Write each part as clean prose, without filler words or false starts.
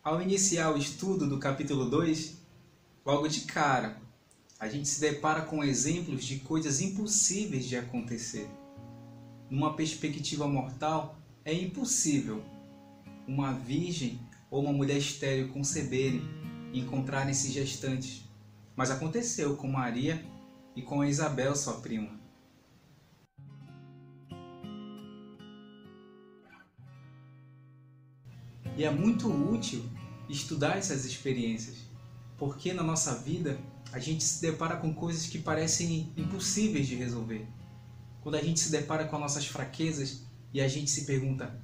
Ao iniciar o estudo do capítulo 2, logo de cara, a gente se depara com exemplos de coisas impossíveis de acontecer. Numa perspectiva mortal, é impossível uma virgem ou uma mulher estéril conceberem e encontrarem-se gestantes. Mas aconteceu com Maria e com a Isabel, sua prima. E é muito útil estudar essas experiências, porque na nossa vida a gente se depara com coisas que parecem impossíveis de resolver. Quando a gente se depara com as nossas fraquezas e a gente se pergunta: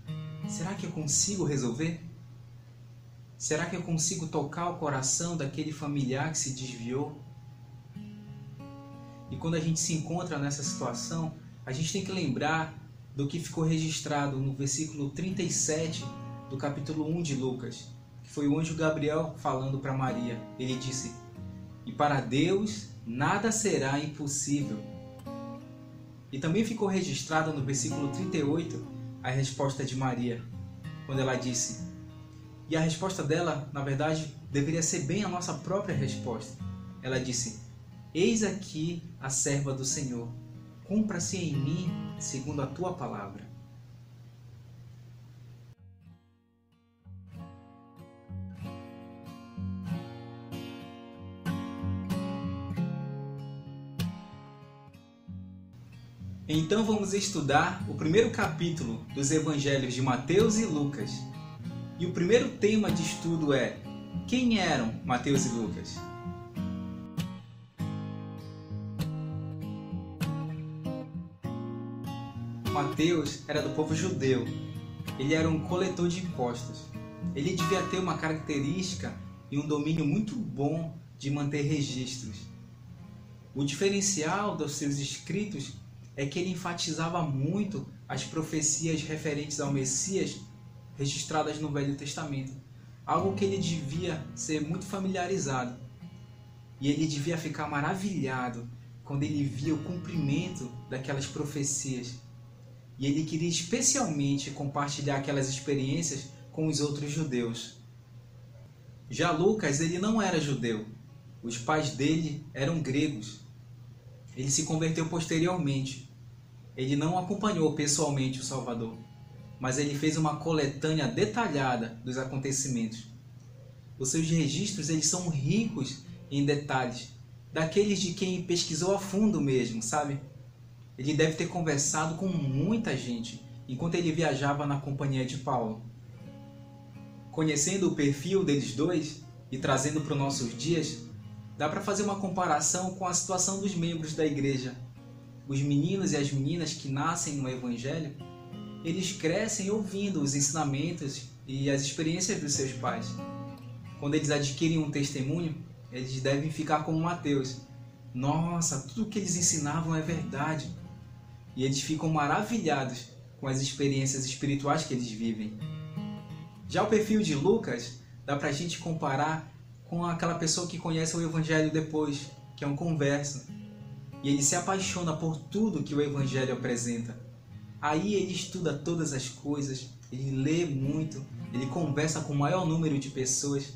será que eu consigo resolver? Será que eu consigo tocar o coração daquele familiar que se desviou? E quando a gente se encontra nessa situação, a gente tem que lembrar do que ficou registrado no versículo 37 do capítulo 1 de Lucas, que foi o anjo Gabriel falando para Maria. Ele disse: e para Deus nada será impossível. E também ficou registrado no versículo 38 a resposta de Maria, quando ela disse, e a resposta dela, na verdade, deveria ser bem a nossa própria resposta. Ela disse: eis aqui a serva do Senhor, cumpra-se em mim segundo a tua palavra. Então vamos estudar o primeiro capítulo dos evangelhos de Mateus e Lucas. E o primeiro tema de estudo é: quem eram Mateus e Lucas? Mateus era do povo judeu. Ele era um coletor de impostos. Ele devia ter uma característica e um domínio muito bom de manter registros. O diferencial dos seus escritos é que ele enfatizava muito as profecias referentes ao Messias registradas no Velho Testamento, algo que ele devia ser muito familiarizado. E ele devia ficar maravilhado quando ele via o cumprimento daquelas profecias. E ele queria especialmente compartilhar aquelas experiências com os outros judeus. Já Lucas, ele não era judeu. Os pais dele eram gregos. Ele se converteu posteriormente. Ele não acompanhou pessoalmente o Salvador, mas ele fez uma coletânea detalhada dos acontecimentos. Os seus registros eles são ricos em detalhes, daqueles de quem pesquisou a fundo mesmo, sabe? Ele deve ter conversado com muita gente enquanto ele viajava na companhia de Paulo. Conhecendo o perfil deles dois e trazendo para os nossos dias, dá para fazer uma comparação com a situação dos membros da igreja. Os meninos e as meninas que nascem no Evangelho, eles crescem ouvindo os ensinamentos e as experiências dos seus pais. Quando eles adquirem um testemunho, eles devem ficar como Mateus. Nossa, tudo que eles ensinavam é verdade. E eles ficam maravilhados com as experiências espirituais que eles vivem. Já o perfil de Lucas, dá para a gente comparar com aquela pessoa que conhece o Evangelho depois, que é um converso. E ele se apaixona por tudo que o Evangelho apresenta. Aí ele estuda todas as coisas, ele lê muito, ele conversa com o maior número de pessoas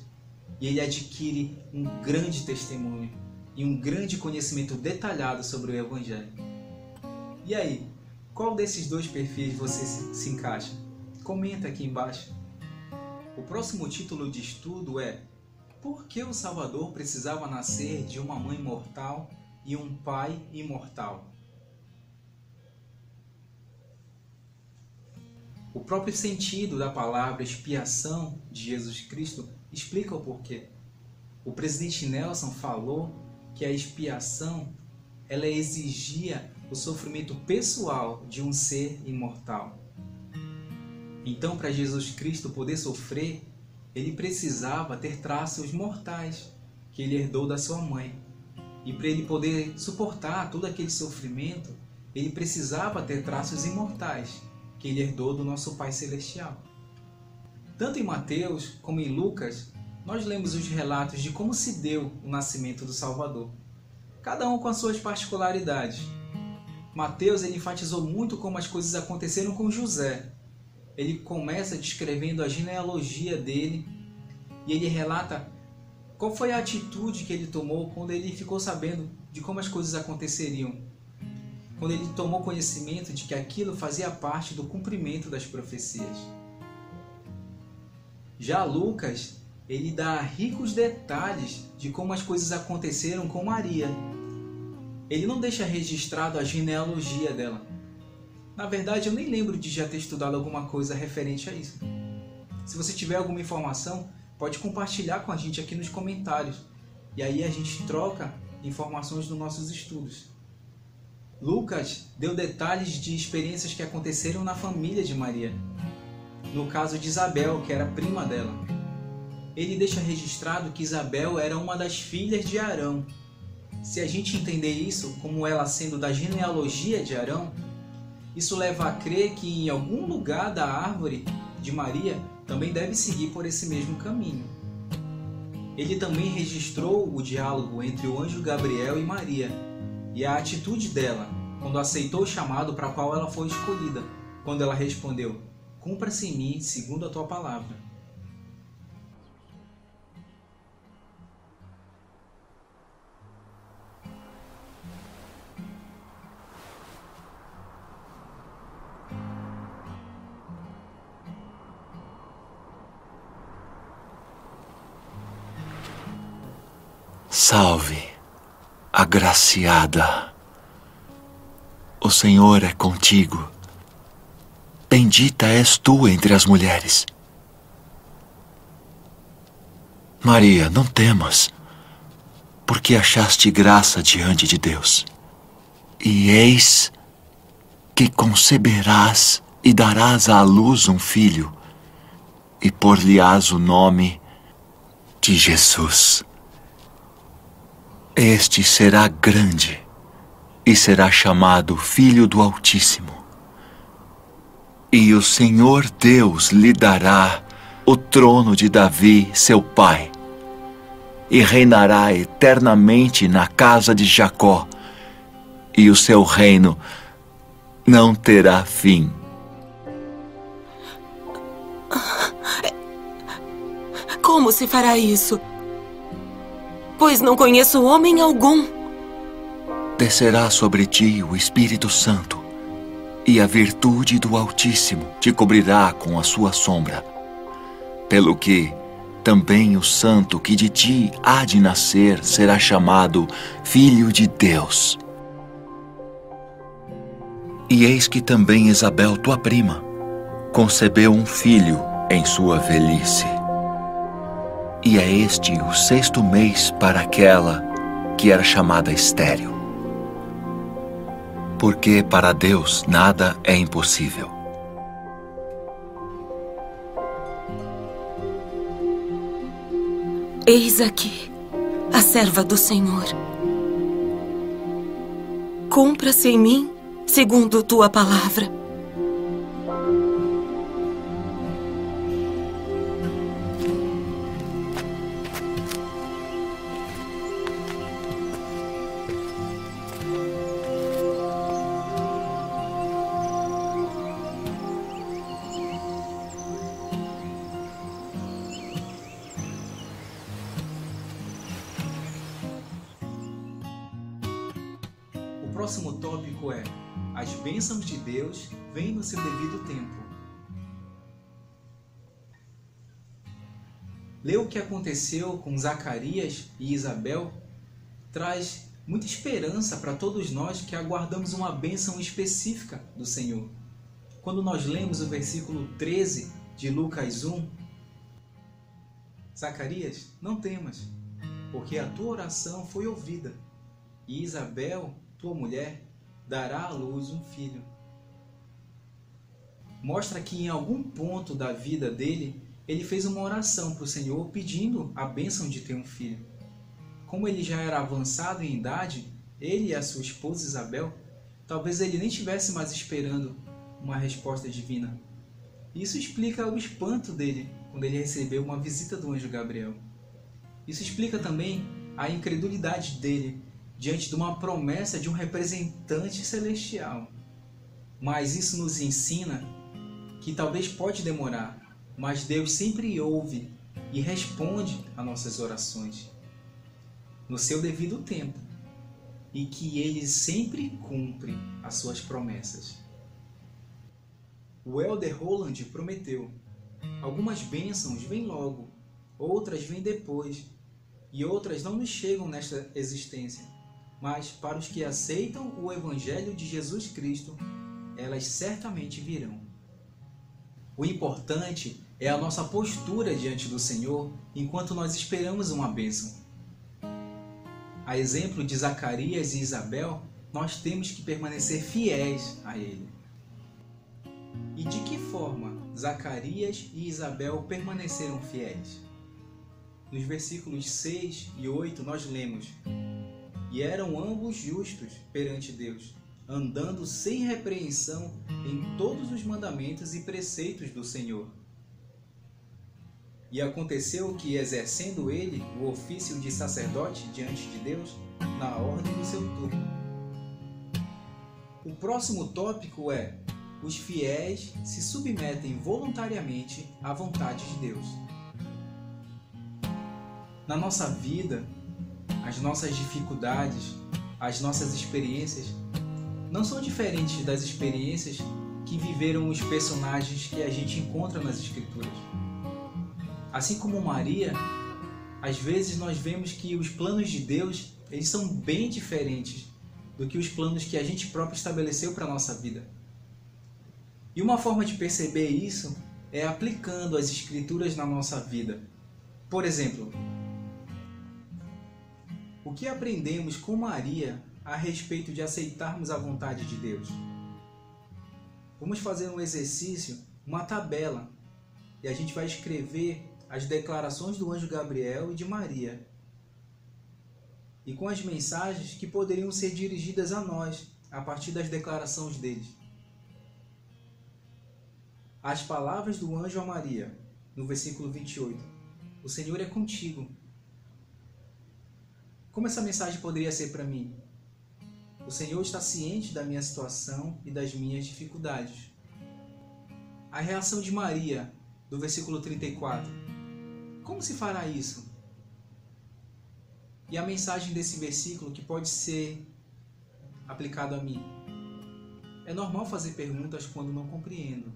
e ele adquire um grande testemunho e um grande conhecimento detalhado sobre o Evangelho. E aí, qual desses dois perfis você se encaixa? Comenta aqui embaixo. O próximo título de estudo é: por que o Salvador precisava nascer de uma mãe mortal e um pai imortal? O próprio sentido da palavra expiação de Jesus Cristo explica o porquê. O presidente Nelson falou que a expiação ela exigia o sofrimento pessoal de um ser imortal. Então, para Jesus Cristo poder sofrer, ele precisava ter traços mortais que ele herdou da sua mãe. E para ele poder suportar todo aquele sofrimento, ele precisava ter traços imortais que ele herdou do nosso Pai Celestial. Tanto em Mateus como em Lucas, nós lemos os relatos de como se deu o nascimento do Salvador, cada um com as suas particularidades. Mateus ele enfatizou muito como as coisas aconteceram com José. Ele começa descrevendo a genealogia dele e ele relata qual foi a atitude que ele tomou quando ele ficou sabendo de como as coisas aconteceriam. Quando ele tomou conhecimento de que aquilo fazia parte do cumprimento das profecias. Já Lucas, ele dá ricos detalhes de como as coisas aconteceram com Maria. Ele não deixa registrado a genealogia dela. Na verdade, eu nem lembro de já ter estudado alguma coisa referente a isso. Se você tiver alguma informação, pode compartilhar com a gente aqui nos comentários. E aí a gente troca informações dos nossos estudos. Lucas deu detalhes de experiências que aconteceram na família de Maria. No caso de Isabel, que era prima dela. Ele deixa registrado que Isabel era uma das filhas de Arão. Se a gente entender isso como ela sendo da genealogia de Arão, isso leva a crer que em algum lugar da árvore de Maria também deve seguir por esse mesmo caminho. Ele também registrou o diálogo entre o anjo Gabriel e Maria, e a atitude dela, quando aceitou o chamado para qual ela foi escolhida, quando ela respondeu: "Cumpra-se em mim segundo a tua palavra." Salve, agraciada. O Senhor é contigo. Bendita és tu entre as mulheres. Maria, não temas, porque achaste graça diante de Deus. E eis que conceberás e darás à luz um filho, e por-lhe-ás o nome de Jesus. Este será grande e será chamado Filho do Altíssimo. E o Senhor Deus lhe dará o trono de Davi, seu pai, e reinará eternamente na casa de Jacó, e o seu reino não terá fim. Como se fará isso? Pois não conheço homem algum. Descerá sobre ti o Espírito Santo, e a virtude do Altíssimo te cobrirá com a sua sombra. Pelo que também o santo que de ti há de nascer será chamado Filho de Deus. E eis que também Isabel, tua prima, concebeu um filho em sua velhice. E é este o 6º mês para aquela que era chamada estéril. Porque para Deus nada é impossível. Eis aqui a serva do Senhor. Cumpra-se em mim segundo tua palavra. O próximo tópico é: as bênçãos de Deus vêm no seu devido tempo. Ler o que aconteceu com Zacarias e Isabel traz muita esperança para todos nós que aguardamos uma bênção específica do Senhor. Quando nós lemos o versículo 13 de Lucas 1, Zacarias, não temas, porque a tua oração foi ouvida, e Isabel, tua mulher, dará à luz um filho. Mostra que em algum ponto da vida dele, ele fez uma oração para o Senhor pedindo a bênção de ter um filho. Como ele já era avançado em idade, ele e a sua esposa Isabel, talvez ele nem estivesse mais esperando uma resposta divina. Isso explica o espanto dele quando ele recebeu uma visita do anjo Gabriel. Isso explica também a incredulidade dele diante de uma promessa de um representante celestial. Mas isso nos ensina que talvez pode demorar, mas Deus sempre ouve e responde a nossas orações no seu devido tempo, e que Ele sempre cumpre as suas promessas. O Elder Roland prometeu: algumas bênçãos vêm logo, outras vêm depois, e outras não nos chegam nesta existência, mas para os que aceitam o Evangelho de Jesus Cristo, elas certamente virão. O importante é a nossa postura diante do Senhor enquanto nós esperamos uma bênção. A exemplo de Zacarias e Isabel, nós temos que permanecer fiéis a Ele. E de que forma Zacarias e Isabel permaneceram fiéis? Nos versículos 6 e 8 nós lemos: e eram ambos justos perante Deus, andando sem repreensão em todos os mandamentos e preceitos do Senhor. E aconteceu que, exercendo ele o ofício de sacerdote diante de Deus, na ordem do seu turno. O próximo tópico é: os fiéis se submetem voluntariamente à vontade de Deus. Na nossa vida, as nossas dificuldades, as nossas experiências não são diferentes das experiências que viveram os personagens que a gente encontra nas Escrituras. Assim como Maria, às vezes nós vemos que os planos de Deus, eles são bem diferentes do que os planos que a gente próprio estabeleceu para a nossa vida. E uma forma de perceber isso é aplicando as Escrituras na nossa vida. Por exemplo, o que aprendemos com Maria a respeito de aceitarmos a vontade de Deus? Vamos fazer um exercício, uma tabela, e a gente vai escrever as declarações do anjo Gabriel e de Maria, e com as mensagens que poderiam ser dirigidas a nós, a partir das declarações deles. As palavras do anjo a Maria, no versículo 28. O Senhor é contigo. Como essa mensagem poderia ser para mim? O Senhor está ciente da minha situação e das minhas dificuldades. A reação de Maria, do versículo 34. Como se fará isso? E a mensagem desse versículo que pode ser aplicado a mim. É normal fazer perguntas quando não compreendo.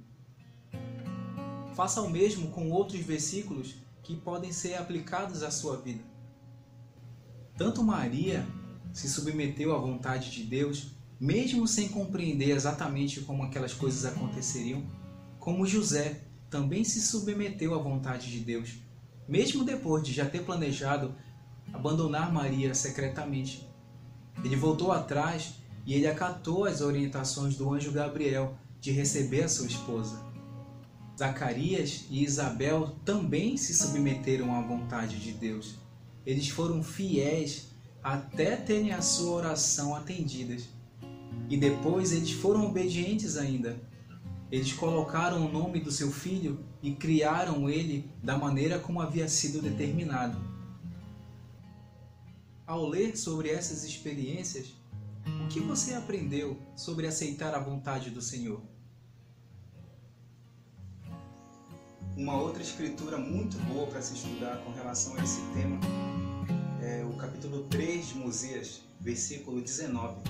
Faça o mesmo com outros versículos que podem ser aplicados à sua vida. Tanto Maria se submeteu à vontade de Deus, mesmo sem compreender exatamente como aquelas coisas aconteceriam, como José também se submeteu à vontade de Deus, mesmo depois de já ter planejado abandonar Maria secretamente. Ele voltou atrás e ele acatou as orientações do anjo Gabriel de receber a sua esposa. Zacarias e Isabel também se submeteram à vontade de Deus. Eles foram fiéis até terem a sua oração atendida. E depois eles foram obedientes ainda. Eles colocaram o nome do seu filho e criaram ele da maneira como havia sido determinado. Ao ler sobre essas experiências, o que você aprendeu sobre aceitar a vontade do Senhor? Uma outra escritura muito boa para se estudar com relação a esse tema é o capítulo 3 de Mosias, versículo 19.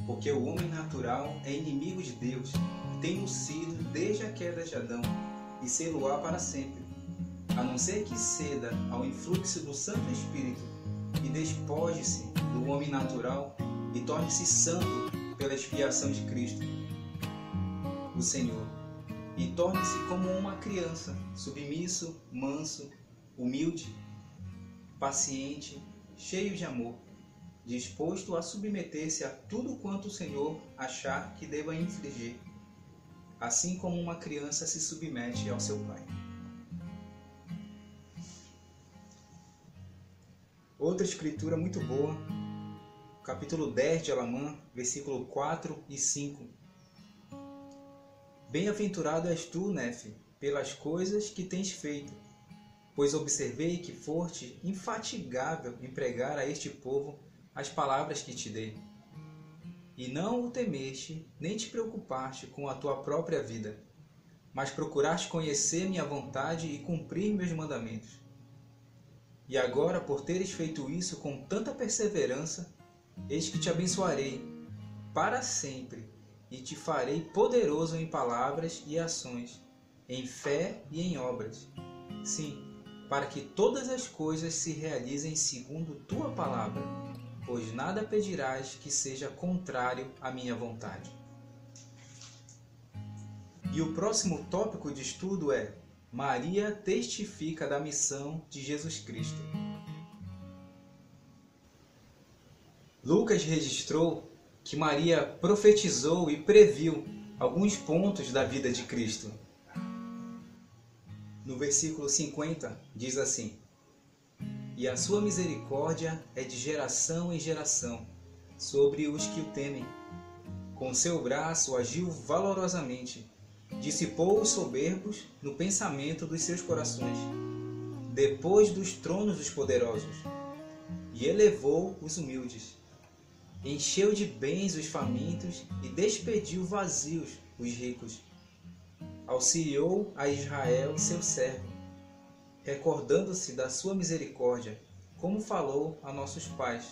Porque o homem natural é inimigo de Deus, e tem-o sido desde a queda de Adão, e sê-lo-á para sempre, a não ser que ceda ao influxo do Santo Espírito, e despoje-se do homem natural, e torne-se santo pela expiação de Cristo, o Senhor, e torne-se como uma criança, submisso, manso, humilde, paciente, cheio de amor, disposto a submeter-se a tudo quanto o Senhor achar que deva infligir, assim como uma criança se submete ao seu pai. Outra escritura muito boa, capítulo 10 de Alamã, versículo 4 e 5. Bem-aventurado és tu, Nefe, pelas coisas que tens feito, pois observei que foste infatigável em pregar a este povo as palavras que te dei. E não o temeste, nem te preocupaste com a tua própria vida, mas procuraste conhecer minha vontade e cumprir meus mandamentos. E agora, por teres feito isso com tanta perseverança, eis que te abençoarei para sempre e te farei poderoso em palavras e ações, em fé e em obras. Sim, para que todas as coisas se realizem segundo tua palavra, pois nada pedirás que seja contrário à minha vontade. E o próximo tópico de estudo é: Maria testifica da missão de Jesus Cristo. Lucas registrou que Maria profetizou e previu alguns pontos da vida de Cristo. No versículo 50 diz assim: E a sua misericórdia é de geração em geração sobre os que o temem. Com seu braço agiu valorosamente, dissipou os soberbos no pensamento dos seus corações, depois dos tronos dos poderosos, e elevou os humildes. Encheu de bens os famintos e despediu vazios os ricos. Auxiliou a Israel, seu servo, recordando-se da sua misericórdia, como falou a nossos pais,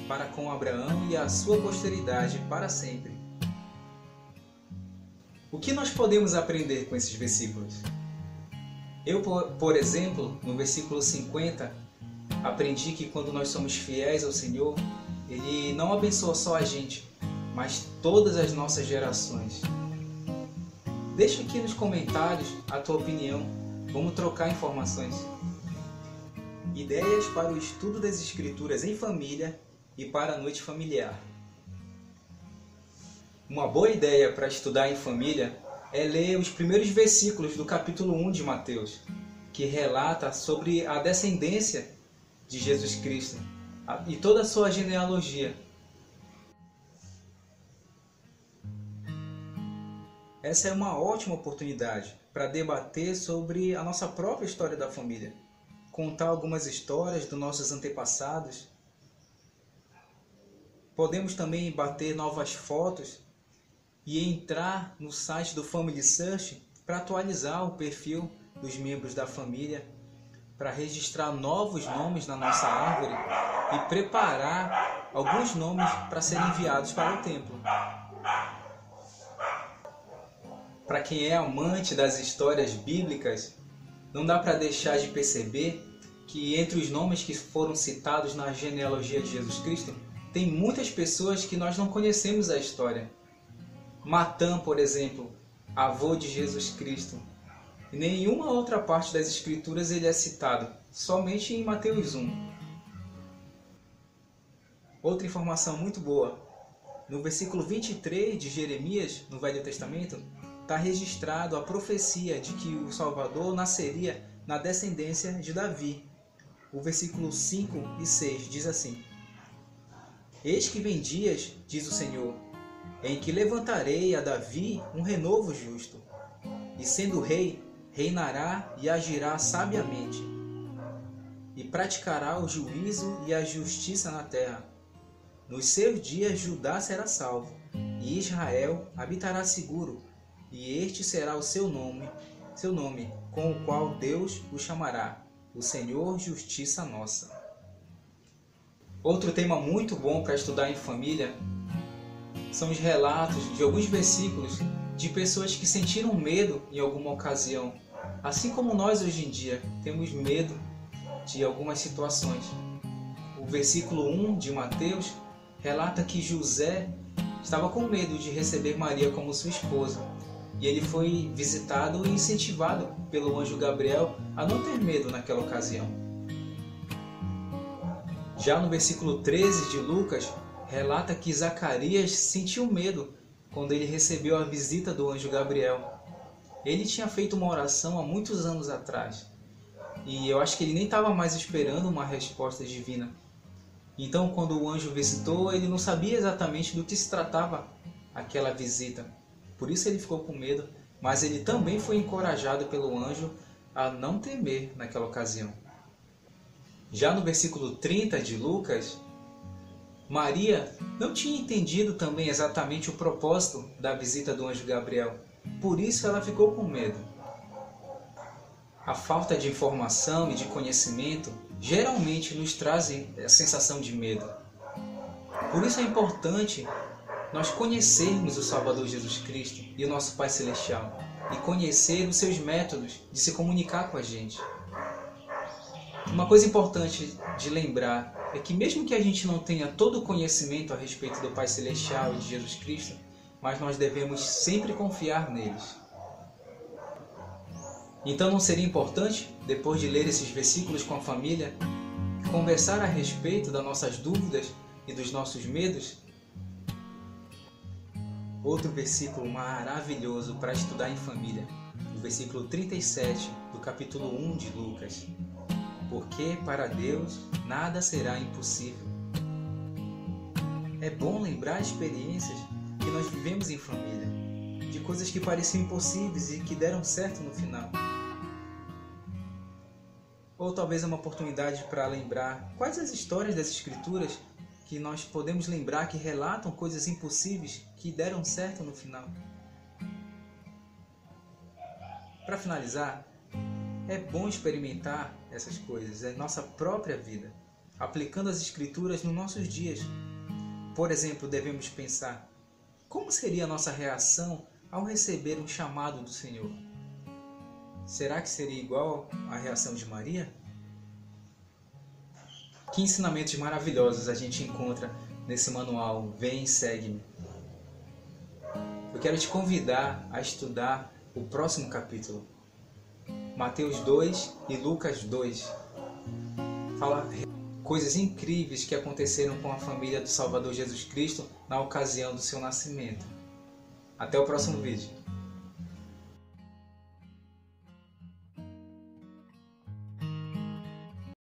para com Abraão e a sua posteridade para sempre. O que nós podemos aprender com esses versículos? Eu, por exemplo, no versículo 50, aprendi que quando nós somos fiéis ao Senhor, Ele não abençoa só a gente, mas todas as nossas gerações. Deixa aqui nos comentários a tua opinião. Vamos trocar informações. Ideias para o estudo das Escrituras em família e para a noite familiar. Uma boa ideia para estudar em família é ler os primeiros versículos do capítulo 1 de Mateus, que relata sobre a descendência de Jesus Cristo e toda a sua genealogia. Essa é uma ótima oportunidade para debater sobre a nossa própria história da família, contar algumas histórias dos nossos antepassados. Podemos também bater novas fotos e entrar no site do Family Search para atualizar o perfil dos membros da família, para registrar novos nomes na nossa árvore e preparar alguns nomes para serem enviados para o templo. Para quem é amante das histórias bíblicas, não dá para deixar de perceber que entre os nomes que foram citados na genealogia de Jesus Cristo, tem muitas pessoas que nós não conhecemos a história. Matã, por exemplo, avô de Jesus Cristo. Em nenhuma outra parte das Escrituras ele é citado, somente em Mateus 1. Outra informação muito boa. No versículo 23 de Jeremias, no Velho Testamento, está registrado a profecia de que o Salvador nasceria na descendência de Davi. O versículo 5 e 6 diz assim: Eis que vem dias, diz o Senhor, em que levantarei a Davi um renovo justo, e sendo rei, reinará e agirá sabiamente, e praticará o juízo e a justiça na terra. Nos seus dias Judá será salvo, e Israel habitará seguro, e este será o seu nome, com o qual Deus o chamará, o Senhor Justiça Nossa. Outro tema muito bom para estudar em família são os relatos de alguns versículos de pessoas que sentiram medo em alguma ocasião, assim como nós hoje em dia temos medo de algumas situações. O versículo 1 de Mateus relata que José estava com medo de receber Maria como sua esposa, e ele foi visitado e incentivado pelo anjo Gabriel a não ter medo naquela ocasião. Já no versículo 13 de Lucas, relata que Zacarias sentiu medo quando ele recebeu a visita do anjo Gabriel. Ele tinha feito uma oração há muitos anos atrás, e eu acho que ele nem estava mais esperando uma resposta divina. Então, quando o anjo visitou, ele não sabia exatamente do que se tratava aquela visita. Por isso ele ficou com medo, mas ele também foi encorajado pelo anjo a não temer naquela ocasião. Já no versículo 30 de Lucas, Maria não tinha entendido também exatamente o propósito da visita do anjo Gabriel, por isso ela ficou com medo. A falta de informação e de conhecimento geralmente nos traz a sensação de medo. Por isso é importante nós conhecermos o Salvador Jesus Cristo e o nosso Pai Celestial e conhecer os seus métodos de se comunicar com a gente. Uma coisa importante de lembrar é que mesmo que a gente não tenha todo o conhecimento a respeito do Pai Celestial e de Jesus Cristo, mas nós devemos sempre confiar neles. Então não seria importante, depois de ler esses versículos com a família, conversar a respeito das nossas dúvidas e dos nossos medos? Outro versículo maravilhoso para estudar em família, o versículo 37 do capítulo 1 de Lucas. Porque para Deus nada será impossível. É bom lembrar experiências que nós vivemos em família, de coisas que pareciam impossíveis e que deram certo no final. Ou talvez é uma oportunidade para lembrar quais as histórias das Escrituras que nós podemos lembrar que relatam coisas impossíveis que deram certo no final. Para finalizar, é bom experimentar essas coisas em nossa própria vida, aplicando as Escrituras nos nossos dias. Por exemplo, devemos pensar: como seria a nossa reação ao receber um chamado do Senhor? Será que seria igual à reação de Maria? Que ensinamentos maravilhosos a gente encontra nesse manual Vem e Segue-me. Eu quero te convidar a estudar o próximo capítulo, Mateus 2 e Lucas 2. Fala coisas incríveis que aconteceram com a família do Salvador Jesus Cristo na ocasião do seu nascimento. Até o próximo vídeo.